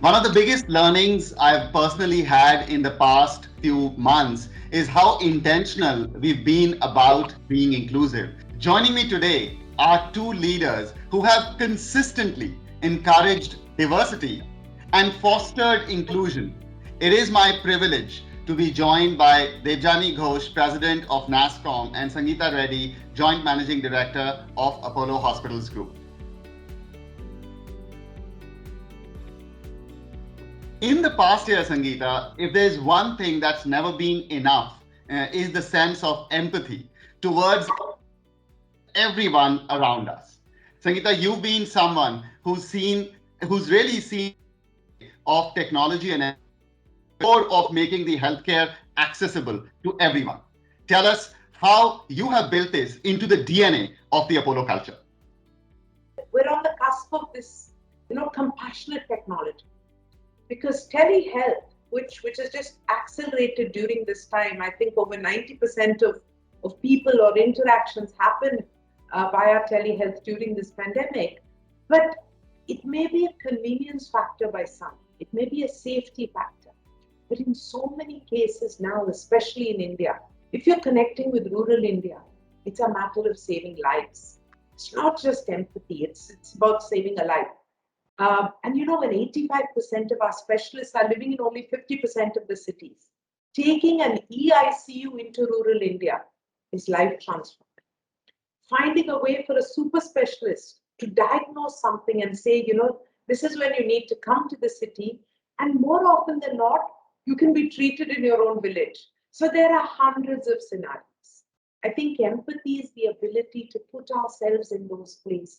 One of the biggest learnings I've personally had in the past few months is how intentional we've been about being inclusive. Joining me today are two leaders who have consistently encouraged diversity and fostered inclusion. It is my privilege to be joined by Debjani Ghosh, President of NASSCOM, and Sangita Reddy, Joint Managing Director of Apollo Hospitals Group. In the past year, Sangeeta, if there's one thing that's never been enough, is the sense of empathy towards everyone around us. Sangeeta, you've been someone who's really seen of technology and core of making the healthcare accessible to everyone. Tell us how you have built this into the DNA of the Apollo culture. We're on the cusp of this, compassionate technology. Because telehealth, which has just accelerated during this time, I think over 90% of people or interactions happen via telehealth during this pandemic. But it may be a convenience factor by some. It may be a safety factor. But in so many cases now, especially in India, if you're connecting with rural India, it's a matter of saving lives. It's not just empathy, it's about saving a life. And when 85% of our specialists are living in only 50% of the cities, taking an EICU into rural India is life transforming. Finding a way for a super specialist to diagnose something and say, this is when you need to come to the city, and more often than not, you can be treated in your own village. So there are hundreds of scenarios. I think empathy is the ability to put ourselves in those places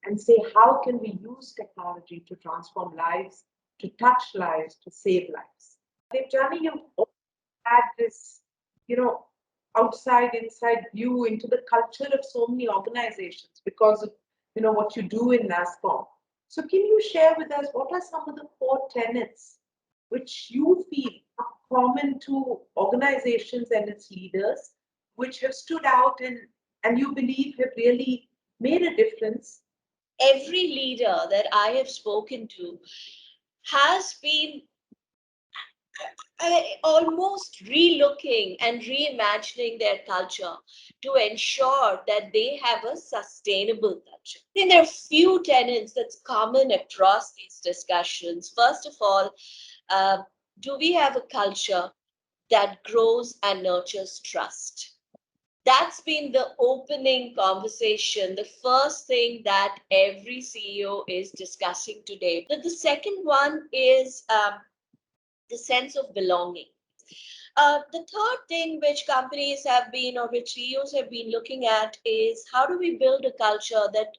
and say, how can we use technology to transform lives, to touch lives, to save lives? Debjani, you've had this, outside, inside view into the culture of so many organizations because of, what you do in NASSCOM. So can you share with us what are some of the core tenets which you feel are common to organizations and its leaders, which have stood out and you believe have really made a difference? Every leader that I have spoken to has been almost relooking and reimagining their culture to ensure that they have a sustainable culture. I think there are few tenets that's common across these discussions. First of all, do we have a culture that grows and nurtures trust? That's been the opening conversation, the first thing that every CEO is discussing today. But the second one is the sense of belonging. The third thing which companies have been, or which CEOs have been looking at, is how do we build a culture that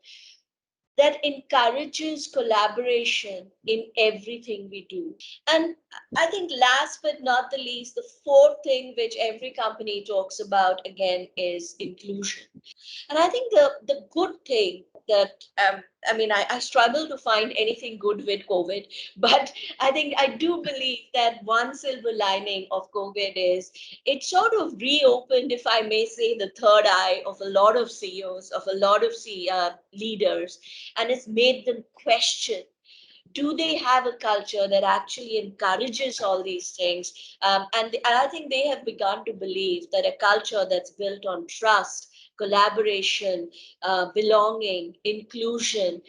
encourages collaboration in everything we do. And I think last but not the least, the fourth thing which every company talks about again is inclusion. And I think the good thing that, I struggle to find anything good with COVID, but I think I do believe that one silver lining of COVID is it sort of reopened, if I may say, the third eye of a lot of CEOs, of a lot of leaders, and it's made them question, do they have a culture that actually encourages all these things? And I think they have begun to believe that a culture that's built on trust, collaboration, belonging, inclusion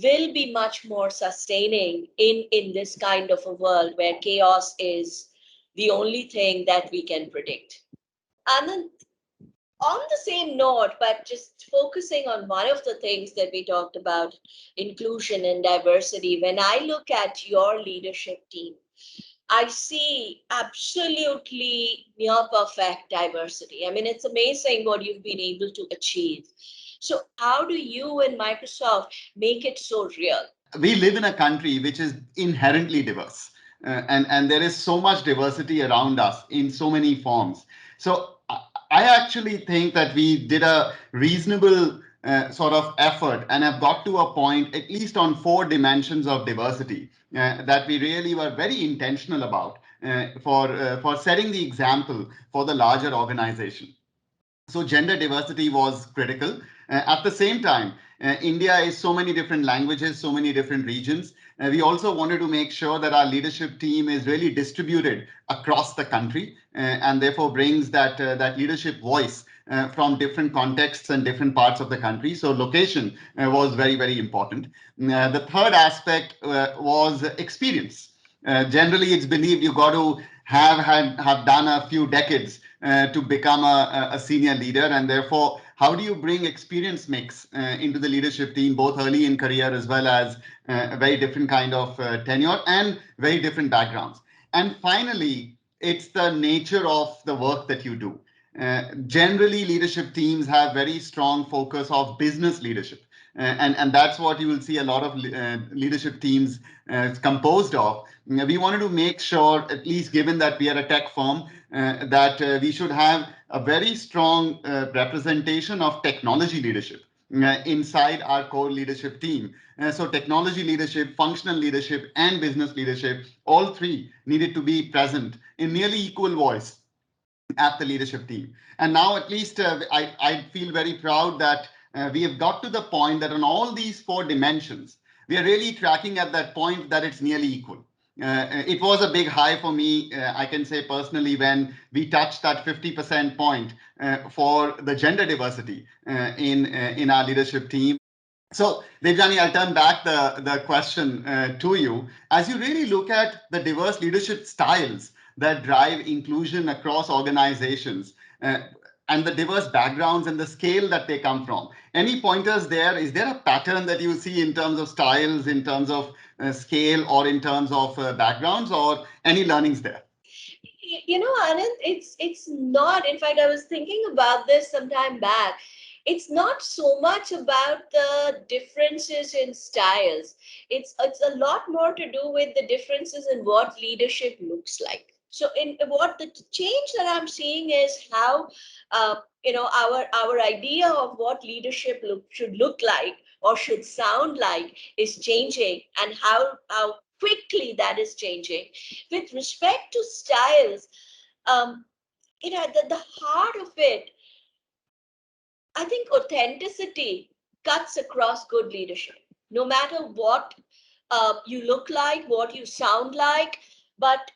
will be much more sustaining in this kind of a world where chaos is the only thing that we can predict. And then on the same note, but just focusing on one of the things that we talked about, inclusion and diversity, when I look at your leadership team, I see absolutely near perfect diversity. I mean, it's amazing what you've been able to achieve. So how do you and Microsoft make it so real? We live in a country which is inherently diverse. And there is so much diversity around us in so many forms. So I actually think that we did a reasonable sort of effort and have got to a point, at least on 4 dimensions of diversity, that we really were very intentional about for setting the example for the larger organization. So gender diversity was critical. At the same time, India is so many different languages, so many different regions. We also wanted to make sure that our leadership team is really distributed across the country and therefore brings that leadership voice from different contexts and different parts of the country. So location was very, very important. The third aspect was experience. Generally, it's believed you got to have done a few decades to become a senior leader, and therefore, how do you bring experience mix into the leadership team, both early in career as well as a very different kind of tenure and very different backgrounds. And finally, it's the nature of the work that you do. Generally, leadership teams have very strong focus of business leadership. And that's what you will see a lot of leadership teams composed of. We wanted to make sure, at least given that we are a tech firm, that we should have a very strong representation of technology leadership inside our core leadership team. So technology leadership, functional leadership, and business leadership, all three needed to be present in nearly equal voice at the leadership team. And now, at least, I feel very proud that we have got to the point that on all these four dimensions, we are really tracking at that point that it's nearly equal. It was a big high for me, I can say personally, when we touched that 50% point for the gender diversity in our leadership team. So, Dejani, I'll turn back the question to you. As you really look at the diverse leadership styles that drive inclusion across organizations and the diverse backgrounds and the scale that they come from, any pointers there? Is there a pattern that you see in terms of styles, in terms of scale, or in terms of backgrounds, or any learnings there? Anand, it's not. In fact, I was thinking about this some time back. It's not so much about the differences in styles. It's a lot more to do with the differences in what leadership looks like. So, in what the change that I'm seeing is how our idea of what leadership should look like or should sound like is changing, and how quickly that is changing. With respect to styles, the heart of it, I think authenticity cuts across good leadership, no matter what you look like, what you sound like, but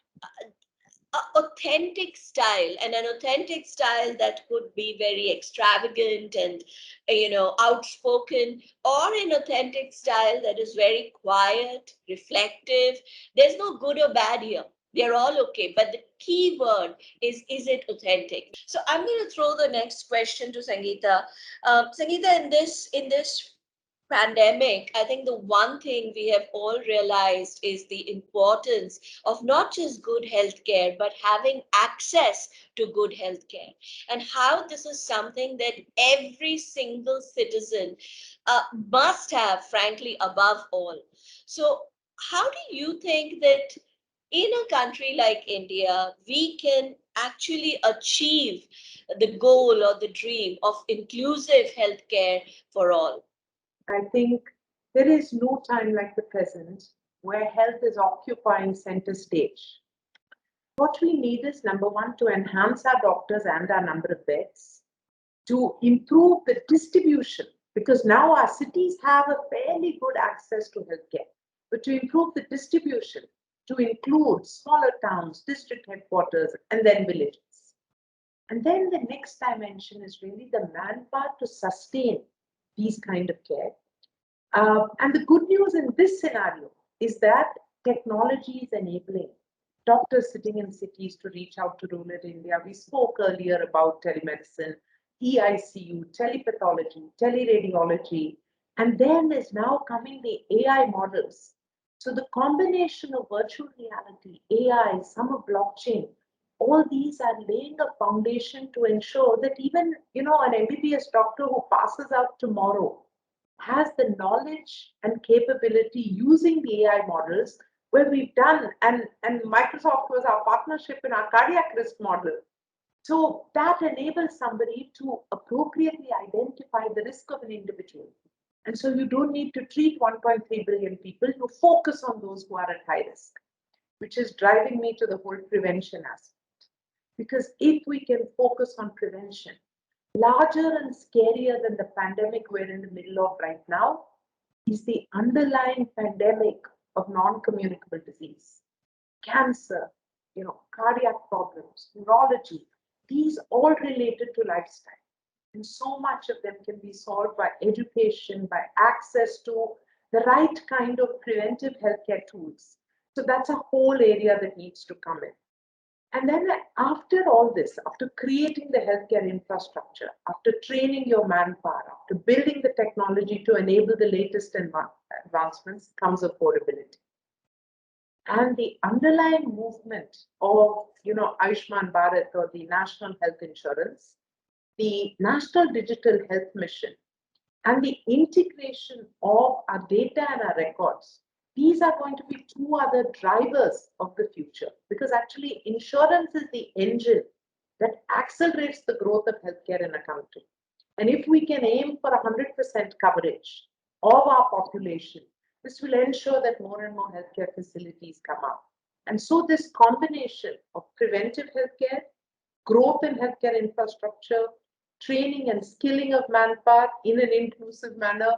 authentic style, and an authentic style that could be very extravagant and outspoken, or an authentic style that is very quiet, reflective. There's no good or bad here. They're all okay, but the key word is it authentic? So I'm going to throw the next question to Sangita. Sangita, in this pandemic, I think the one thing we have all realized is the importance of not just good healthcare, but having access to good healthcare, and how this is something that every single citizen must have, frankly, above all. So, how do you think that in a country like India, we can actually achieve the goal or the dream of inclusive healthcare for all? I think there is no time like the present where health is occupying center stage. What we need is, number one, to enhance our doctors and our number of beds, to improve the distribution, because now our cities have a fairly good access to healthcare, but to improve the distribution to include smaller towns, district headquarters, and then villages. And then the next dimension is really the manpower to sustain these kind of care. And the good news in this scenario is that technology is enabling doctors sitting in cities to reach out to rural India. We spoke earlier about telemedicine, EICU, telepathology, teleradiology, and then is now coming the AI models. So the combination of virtual reality, AI, some of blockchain, all these are laying a foundation to ensure that even an MBBS doctor who passes out tomorrow has the knowledge and capability using the AI models, where we've done, and Microsoft was our partnership in our cardiac risk model. So that enables somebody to appropriately identify the risk of an individual. And so you don't need to treat 1.3 billion people, you focus on those who are at high risk, which is driving me to the whole prevention aspect. Because if we can focus on prevention, Larger and scarier than the pandemic we're in the middle of right now is the underlying pandemic of non-communicable disease, cancer, cardiac problems, neurology. These all related to lifestyle. And so much of them can be solved by education, by access to the right kind of preventive healthcare tools. So that's a whole area that needs to come in. And then after all this, after creating the healthcare infrastructure, after training your manpower, after building the technology to enable the latest advancements, comes affordability. And the underlying movement of, Ayushman Bharat, or the National Health Insurance, the National Digital Health Mission, and the integration of our data and our records, these are going to be two other drivers of the future, because actually insurance is the engine that accelerates the growth of healthcare in a country. And if we can aim for 100% coverage of our population, this will ensure that more and more healthcare facilities come up. And so this combination of preventive healthcare, growth in healthcare infrastructure, training and skilling of manpower in an inclusive manner,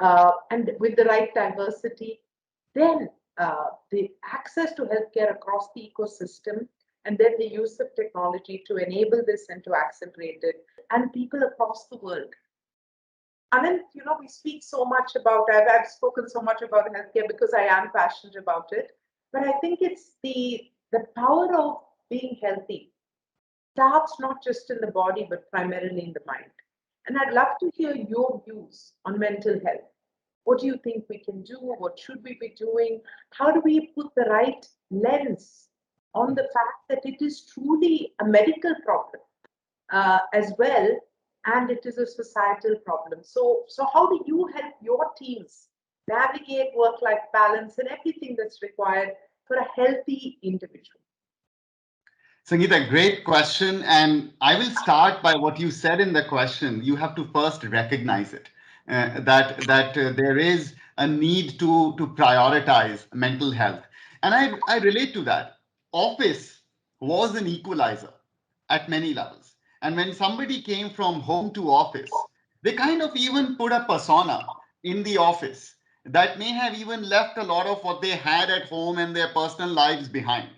and with the right diversity, then the access to healthcare across the ecosystem, and then the use of technology to enable this and to accelerate it, and people across the world. Anant, we speak so much about, I've spoken so much about healthcare because I am passionate about it, but I think it's the power of being healthy starts not just in the body, but primarily in the mind. And I'd love to hear your views on mental health. What do you think we can do? What should we be doing? How do we put the right lens on the fact that it is truly a medical problem as well, and it is a societal problem? So how do you help your teams navigate work-life balance and everything that's required for a healthy individual? Sangita, great question. And I will start by what you said in the question. You have to first recognize it, that there is a need to prioritize mental health. And I relate to that. Office was an equalizer at many levels. And when somebody came from home to office, they kind of even put a persona in the office that may have even left a lot of what they had at home and their personal lives behind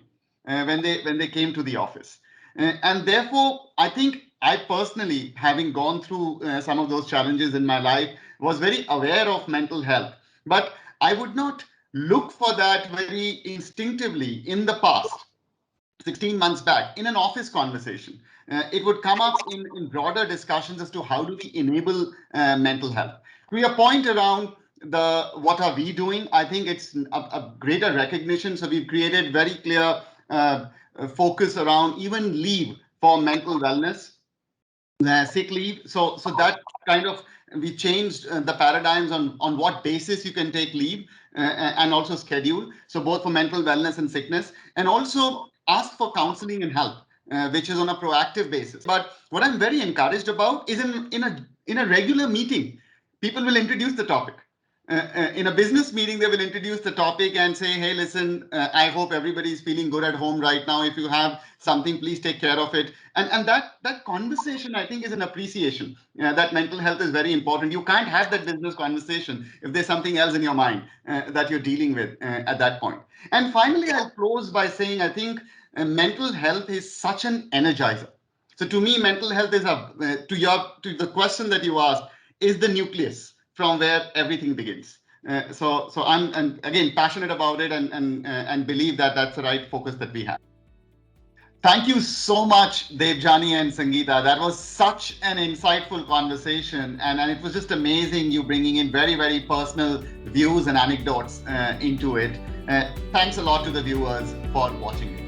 when they came to the office. And therefore, I think I personally, having gone through some of those challenges in my life, was very aware of mental health. But I would not look for that very instinctively in the past. 16 months back, in an office conversation, it would come up in broader discussions as to how do we enable mental health. To your point around what are we doing, I think it's a greater recognition. So we've created very clear focus around even leave for mental wellness, sick leave. So that kind of, we changed the paradigms on what basis you can take leave and also schedule. So both for mental wellness and sickness, and also ask for counseling and help, which is on a proactive basis. But what I'm very encouraged about is in a regular meeting, people will introduce the topic. In a business meeting, they will introduce the topic and say, hey, listen, I hope everybody's feeling good at home right now. If you have something, please take care of it. And that conversation, I think, is an appreciation that mental health is very important. You can't have that business conversation if there's something else in your mind that you're dealing with at that point. And finally, I'll close by saying, I think mental health is such an energizer. So to me, mental health is to the question that you asked, is the nucleus from where everything begins. So I'm, and again, passionate about it and believe that that's the right focus that we have. Thank you so much, Debjani and Sangita. That was such an insightful conversation, and it was just amazing you bringing in very, very personal views and anecdotes into it. Thanks a lot to the viewers for watching.